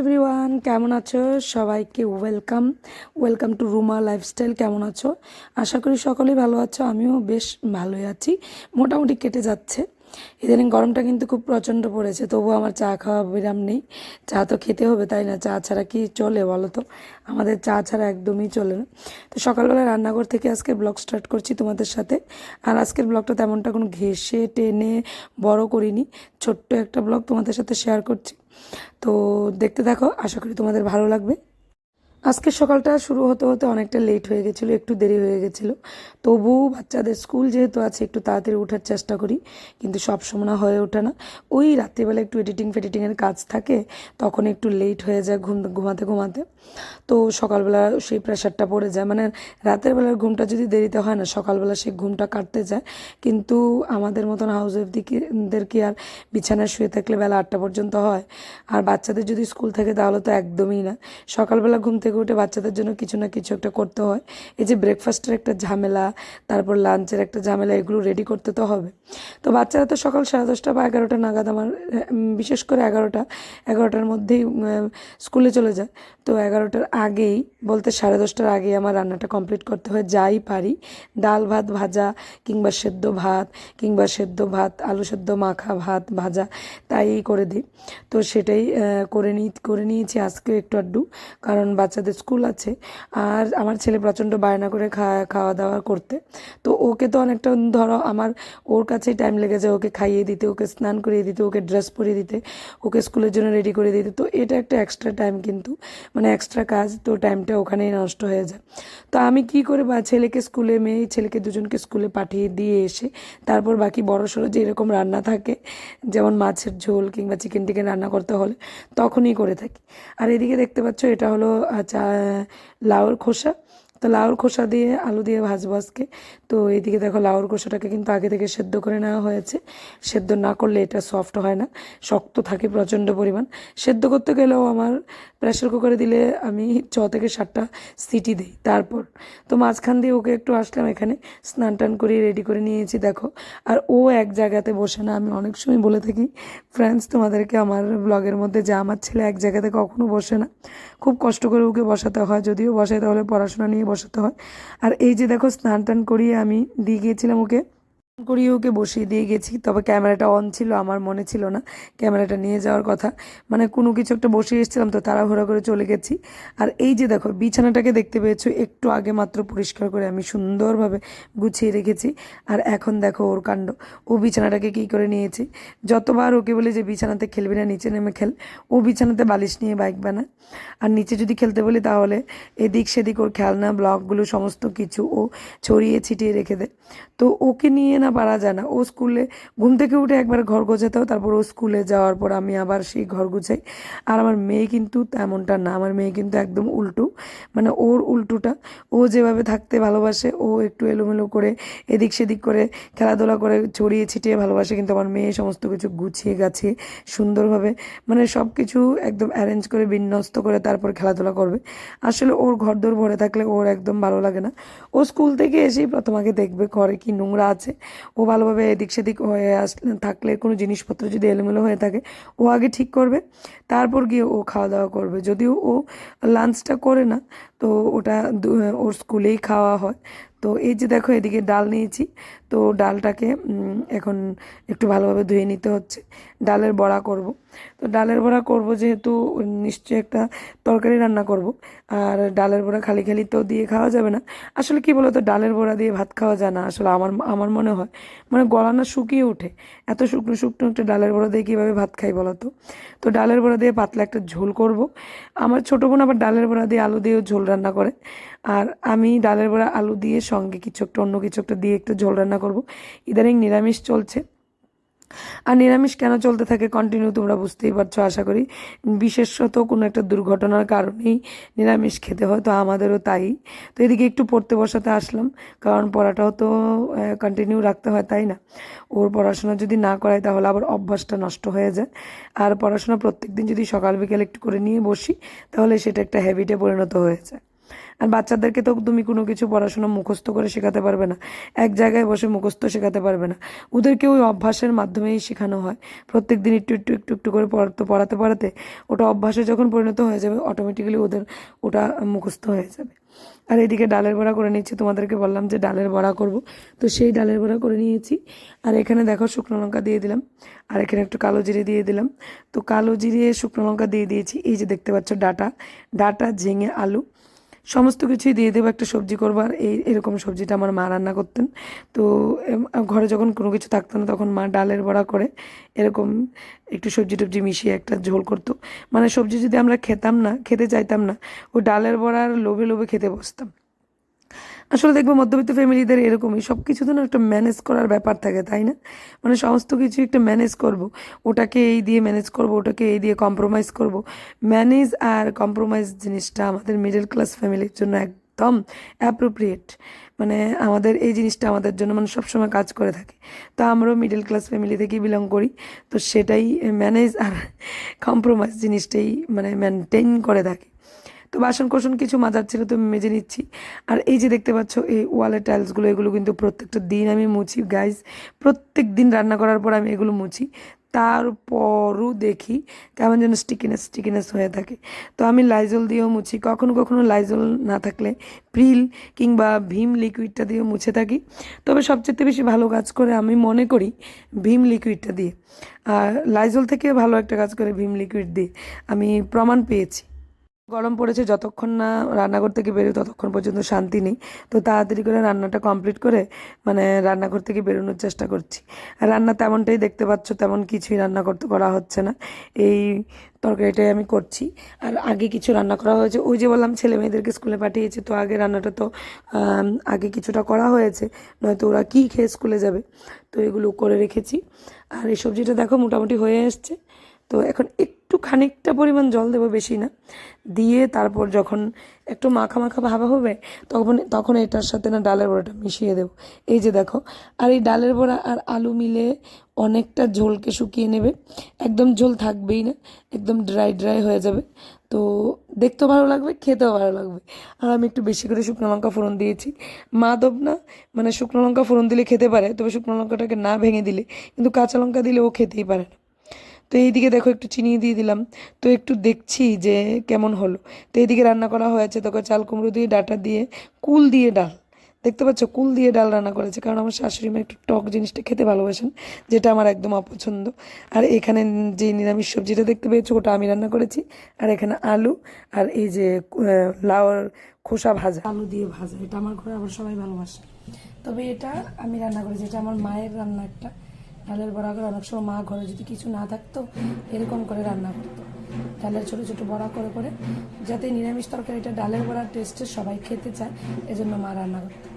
Everyone, কেমন আছো? সবাইকে ওয়েলকাম টু রুমা লাইফস্টাইল। কেমন আছো? আশা করি সকলেই ভালো আছো। আমিও বেশ ভালোই আছি, মোটামুটি কেটে যাচ্ছে। ইদানিং গরমটা কিন্তু খুব প্রচণ্ড পড়েছে, তবুও আমার চা খাওয়া বিরাম নেই। চা তো খেতে হবে, তাই না? চা ছাড়া কি চলে বলো তো? আমাদের চা ছাড়া একদমই চলে না। তো সকালবেলা রান্নাঘর থেকে আজকে ব্লগ স্টার্ট করছি তোমাদের সাথে। আর আজকের ব্লগটা তেমনটা কোনো ঘেঁষে টেনে বড় করিনি, ছোট্ট একটা ব্লগ তোমাদের সাথে শেয়ার করছি। তো দেখতে থাকো, আশা করি তোমাদের ভালো লাগবে। আজকে সকালটা শুরু হতে হতে অনেকটা লেট হয়ে গেছিলো, একটু দেরি হয়ে গেছিলো। তবু বাচ্চাদের স্কুল যেহেতু আছে, একটু তাড়াতাড়ি ওঠার চেষ্টা করি, কিন্তু সব সময় হয়ে ওঠে না। ওই রাত্রিবেলা একটু এডিটিংয়ের কাজ থাকে, তখন একটু লেট হয়ে যায় ঘুমাতে ঘুমাতে। তো সকালবেলা সেই প্রেশারটা পড়ে যায়, মানে রাতের বেলার ঘুমটা যদি দেরিতে হয় না, সকালবেলা সেই ঘুমটা কাটতে যায়। কিন্তু আমাদের মতন হাউস ওয়াইফদের কি আর বিছানায় শুয়ে থাকলে বেলা 8টা পর্যন্ত হয়? আর বাচ্চাদের যদি স্কুল থাকে তাহলে তো একদমই না। সকালবেলা ঘুম থেকে উঠে বাচ্চাদের জন্য কিছু না কিছু একটা করতে হয়। এই যে ব্রেকফাস্টের একটা ঝামেলা, তারপর লাঞ্চের একটা ঝামেলা, এগুলো রেডি করতে তো হবে। তো বাচ্চারা তো সকাল 10:30 বা 11টা নাগাদ, আমার বিশেষ করে 11টার মধ্যেই স্কুলে চলে যায়। তো 11টার আগেই, বলতে 10:30টার আগেই আমার রান্নাটা কমপ্লিট করতে হয়, যাই পারি। ডাল ভাত ভাজা, কিংবা সেদ্ধ ভাত, আলু সেদ্ধ মাখা ভাত ভাজা, তাই করে দিই। তো সেটাই করে নিয়েছি আজকে একটু আধটু, কারণ বাচ্চাদের স্কুল আছে। আর আমার ছেলে প্রচণ্ড বায়না করে খাওয়া দাওয়া করতে। তো ওকে তো অনেকটা, ধরো আমার ওর কাছেই টাইম লেগে যায় ওকে খাইয়ে দিতে, ওকে স্নান করিয়ে দিতে, ওকে ড্রেস পরিয়ে দিতে, ওকে স্কুলের জন্য রেডি করে দিতে। তো এটা একটা এক্সট্রা টাইম, কিন্তু মানে এক্সট্রা কাজ, তো টাইমটা ওখানেই নষ্ট হয়ে যায়। তো আমি কী করে ছেলেকে স্কুলে, ছেলেকে দুজনকে স্কুলে পাঠিয়ে দিয়ে এসে তারপর বাকি বড়সড় যে এরকম রান্না থাকে, যেমন মাছের ঝোল কিংবা চিকেন টিকেন রান্না করতে হলে তখনই করে থাকি। আর এদিকে দেখতে পাচ্ছ, এটা হলো লাউর খোসা। তো লাউর খোসা দিয়ে আলু দিয়ে ভাজবো আজকে। তো এইদিকে দেখো, লাউর খোসাটাকে কিন্তু আগে থেকে সেদ্ধ করে নেওয়া হয়েছে। সেদ্ধ না করলে এটা সফট হয় না, শক্ত থাকে প্রচণ্ড পরিমাণ। সেদ্ধ করতে গেলেও আমার প্রেশার কুকারে দিলে আমি 6 থেকে 7টা সিটি দিই। তারপর তো মাঝখান দিয়ে ওকে একটু আসলাম এখানে, স্নান টান করিয়ে রেডি করে নিয়েছি দেখো। আর ও এক জায়গাতে বসে না। আমি অনেক সময় বলে থাকি ফ্রেন্ডস তোমাদেরকে আমার ব্লগের মধ্যে, যে আমার ছেলে এক জায়গাতে কখনো বসে না, খুব কষ্ট করে ওকে বসাতে হয়, যদিও বসাই তাহলে পড়াশোনা নিয়ে বসাতে হয়। আর এই যে দেখো, স্নান টান করিয়ে আমি দিয়ে গিয়েছিলাম ওকে, করিয়ে ওকে বসিয়ে দিয়ে গেছি। তবে ক্যামেরাটা অন ছিল, আমার মনে ছিল না ক্যামেরাটা নিয়ে যাওয়ার কথা, মানে কোনো কিছু একটা বসিয়ে এসেছিলাম তো তাড়াহুড়া করে চলে গেছি। আর এই যে দেখো, বিছানাটাকে দেখতে পেয়েছো, একটু আগে মাত্র পরিষ্কার করে আমি সুন্দরভাবে গুছিয়ে রেখেছি। আর এখন দেখো ওর কাণ্ড, ও বিছানাটাকে কী করে নিয়েছি। যতবার ওকে বলি যে বিছানাতে খেলবি না, নিচে নেমে খেল, ও বিছানাতে বালিশ নিয়ে বাইক বানায়। আর নিচে যদি খেলতে বলি তাহলে এদিক সেদিক ওর খেলনা ব্লকগুলো সমস্ত কিছু ও ছড়িয়ে ছিটিয়ে রেখে দেয়। তো ওকে নিয়ে না পারা যায় না। ও স্কুলে ঘুম থেকে উঠে একবার ঘর গোছাতেও, তারপর ও স্কুলে যাওয়ার পর আমি আবার সেই ঘর গুছাই। আর আমার মেয়ে কিন্তু তেমনটা না, আমার মেয়ে কিন্তু একদম উল্টো, মানে ওর উল্টোটা। ও যেভাবে থাকতে ভালোবাসে, ও একটু এলোমেলো করে এদিক সেদিক করে খেলাধুলা করে ছড়িয়ে ছিটিয়ে ভালোবাসে, কিন্তু আমার মেয়ে সমস্ত কিছু গুছিয়ে গাছিয়ে সুন্দরভাবে, মানে সব কিছু একদম অ্যারেঞ্জ করে বিন্যস্ত করে তারপর খেলাধুলা করবে। আসলে ওর ঘরদোর ভরে থাকলে ওর একদম ভালো লাগে না। ও স্কুল থেকে এসেই প্রথম আগে দেখবে ঘরে কি নোংরা আছে। ও ভালোভাবে এদিক সেদিক হয়ে থাকলে, কোনো জিনিসপত্র যদি এলোমেলো হয়ে থাকে, ও আগে ঠিক করবে, তারপর গিয়ে ও খাওয়া দাওয়া করবে। যদিও ও লাঞ্চটা করে না, তো ওটা ওর স্কুলেই খাওয়া হয়। তো এই যে দেখো, এদিকে ডাল নিয়েছি। তো ডালটাকে এখন একটু ভালোভাবে ধুয়ে নিতে হচ্ছে। ডালের বড়া করব। তো ডালের বড়া করব যেহেতু, নিশ্চয়ই একটা তরকারি রান্না করব। আর ডালের বড়া খালি খালি তো দিয়ে খাওয়া যাবে না। আসলে কি বলতো, ডালের বড়া দিয়ে ভাত খাওয়া যায় না আসলে, আমার আমার মনে হয়, মানে গলা না শুকিয়ে ওঠে। এত শুকনো শুকনো একটা ডালের বড়া দিয়ে কীভাবে ভাত খাই বলো তো? তো ডালের বড়া দিয়ে পাতলা একটা ঝোল করব। আমার ছোটো বোন আবার ডালের বড়া দিয়ে আলু দিয়েও ঝোল রান্না করে। আর আমি ডালের বড়া আলু দিয়ে সঙ্গে কিছু একটা, অন্য কিছু একটা দিয়ে একটু ঝোল রান্না করব। ইদানিং নিরামিষ চলছে। আর নিরামিষ কেন চলতে থাকে কন্টিনিউ, তোমরা বুঝতেই পারছো আশা করি। বিশেষত কোনো একটা দুর্ঘটনার কারণেই নিরামিষ খেতে হয়, তো আমাদেরও তাই। তো এদিকে একটু পড়তে বসাতে আসলাম, কারণ পড়াটাও তো কন্টিনিউ রাখতে হয়, তাই না? ওর পড়াশোনা যদি না করাই তাহলে আবার অভ্যাসটা নষ্ট হয়ে যায়। আর পড়াশোনা প্রত্যেক দিন যদি সকাল বিকেল একটু করে নিয়ে বসি, তাহলে সেটা একটা হ্যাবিটে পরিণত হয়ে যায়। আর বাচ্চাদেরকে তো তুমি কোনো কিছু পড়াশোনা মুখস্থ করে শেখাতে পারবে না, এক জায়গায় বসে মুখস্থ শেখাতে পারবে না। ওদেরকে ওই অভ্যাসের মাধ্যমেই শেখানো হয়। প্রত্যেক দিন একটু একটু একটু একটু করে পড়াতে পড়াতে ওটা অভ্যাসে যখন পরিণত হয়ে যাবে, অটোমেটিক্যালি ওদের ওটা মুখস্থ হয়ে যাবে। আর এদিকে ডালের বড়া করে নিচ্ছি, তোমাদেরকে বললাম যে ডালের বড়া করব, তো সেই ডালের বড়া করে নিয়েছি। আর এখানে দেখো শুকনো লঙ্কা দিয়ে দিলাম, আর এখানে একটু কালো জিরে দিয়ে দিলাম। তো কালো জিরে শুকনো লঙ্কা দিয়ে দিয়েছি। এই যে দেখতে পাচ্ছ ডাটা, ডাটা ঝিঙে আলু সমস্ত কিছুই দিয়ে দেবো, একটা সবজি করবো। আর এরকম সবজিটা আমার মা রান্না করতেন। তো ঘরে যখন কোনো কিছু থাকতো না, তখন মা ডালের বড়া করে এরকম একটু সবজি টবজি মিশিয়ে একটা ঝোল করতো। মানে সবজি যদি আমরা খেতে চাইতাম না, ওই ডালের বড়ার লোভে লোভে খেতে বসতাম। আসলে দেখবো মধ্যবিত্ত ফ্যামিলিদের এরকমই সব কিছু তো না একটা ম্যানেজ করার ব্যাপার থাকে, তাই না? মানে সমস্ত কিছু একটা ম্যানেজ করব, ওটাকে এই দিয়ে ম্যানেজ করব, ওটাকে এই দিয়ে কম্প্রোমাইজ করব। ম্যানেজ আর কম্প্রোমাইজ জিনিসটা আমাদের মিডল ক্লাস ফ্যামিলির জন্য একদম অ্যাপ্রোপ্রিয়েট। মানে আমাদের এই জিনিসটা আমাদের জন্য মানে সবসময় কাজ করে থাকে। তো আমরাও মিডল ক্লাস ফ্যামিলি থেকেই বিলং করি। তো সেটাই ম্যানেজ আর কম্প্রোমাইজ জিনিসটাই মানে মেনটেন করে থাকে। তো বাসন কোসন কিছু মাজার ছিল, তো মেজে নিচ্ছি। আর এই যে দেখতে পাচ্ছ এই ওয়ালের টাইলসগুলো, এগুলো কিন্তু প্রত্যেকটা দিন আমি মুছি গাইজ। প্রত্যেক দিন রান্না করার পর আমি এগুলো মুছি, তারপরও দেখি কেমন যেন স্টিকিনেস স্টিকিনেস হয়ে থাকে। তো আমি লাইজল দিয়েও মুছি, কখনো কখনো লাইজল না থাকলে প্রিল কিংবা ভীম লিকুইডটা দিয়েও মুছে থাকি। তবে সবচেয়ে বেশি ভালো কাজ করে আমি মনে করি ভীম লিকুইডটা দিয়ে। আর লাইজল থেকে ভালো একটা কাজ করে ভীম লিকুইড দিয়ে, আমি প্রমাণ পেয়েছি। গরম পড়েছে, যতক্ষণ না রান্নাঘর থেকে বেরোই ততক্ষণ পর্যন্ত শান্তি নেই। তো তাড়াতাড়ি করে রান্নাটা কমপ্লিট করে মানে রান্নাঘর থেকে বেরোনোর চেষ্টা করছি। আর রান্না তেমনটাই দেখতে পাচ্ছ, তেমন কিছুই করা হচ্ছে না। এই তরকারিটাই আমি করছি। আর আগে কিছু রান্না করা হয়েছে, ওই যে বললাম ছেলে মেয়েদেরকে স্কুলে পাঠিয়েছি, তো আগে রান্নাটা তো আগে কিছুটা করা হয়েছে, নয়তো ওরা কী খেয়ে স্কুলে যাবে। তো এগুলো করে রেখেছি। আর এই সবজিটা দেখো মোটামুটি হয়ে এসছে। তো এখন একটু খানিকটা পরিমাণ জল দেবো, বেশি না, দিয়ে তারপর যখন একটু মাখা মাখা ভাব হবে, তখন তখন এটার সাথে না ডালের বড়াটা মিশিয়ে দেবো। এই যে দেখো, আর এই ডালের বড়া আর আলু মিলে অনেকটা ঝোলকে শুকিয়ে নেবে, একদম ঝোল থাকবেই না, একদম ড্রাই ড্রাই হয়ে যাবে। তো দেখতেও ভালো লাগবে, খেতেও ভালো লাগবে। আর আমি একটু বেশি করে শুকনো লঙ্কা ফোড়ন দিয়েছি। মাধব না, মানে শুকনো লঙ্কা ফোড়ন দিলে খেতে পারে, তবে শুকনো লঙ্কাটাকে না ভেঙে দিলে, কিন্তু কাঁচা লঙ্কা দিলে ও খেতেই পারে না। তো এইদিকে দেখো একটু চিনি দিয়ে দিলাম। তো একটু দেখছি যে কেমন হলো। তো এইদিকে রান্না করা হয়েছে, তোকে চাল কুমড়ো দিয়ে ডাঁটা দিয়ে কুল দিয়ে ডাল, দেখতে পাচ্ছ কুল দিয়ে ডাল রান্না করেছে, কারণ আমার শাশুড়ি মা একটু টক জিনিসটা খেতে ভালোবাসেন, যেটা আমার একদম অপছন্দ। আর এখানে যে নিরামিষ সবজিটা দেখতে পেয়েছো, ওটা আমি রান্না করেছি। আর এখানে আলু আর এই যে লাউর খোসা ভাজা, আলু দিয়ে ভাজা, এটা আমার ঘরে আবার সবাই ভালোবাসে। তবে এটা আমি রান্না করেছি, এটা আমার মায়ের রান্না একটা ডালের বড়া করে। অনেক সময় মা ঘরে যদি কিছু না থাকতো এরকম করে রান্না করতো, ডালের ছোটো ছোটো বড়া করে করে, যাতে নিরামিষ তরকারিটা ডালের বড়ার টেস্টে সবাই খেতে চায়, এজন্য মা রান্না করতো।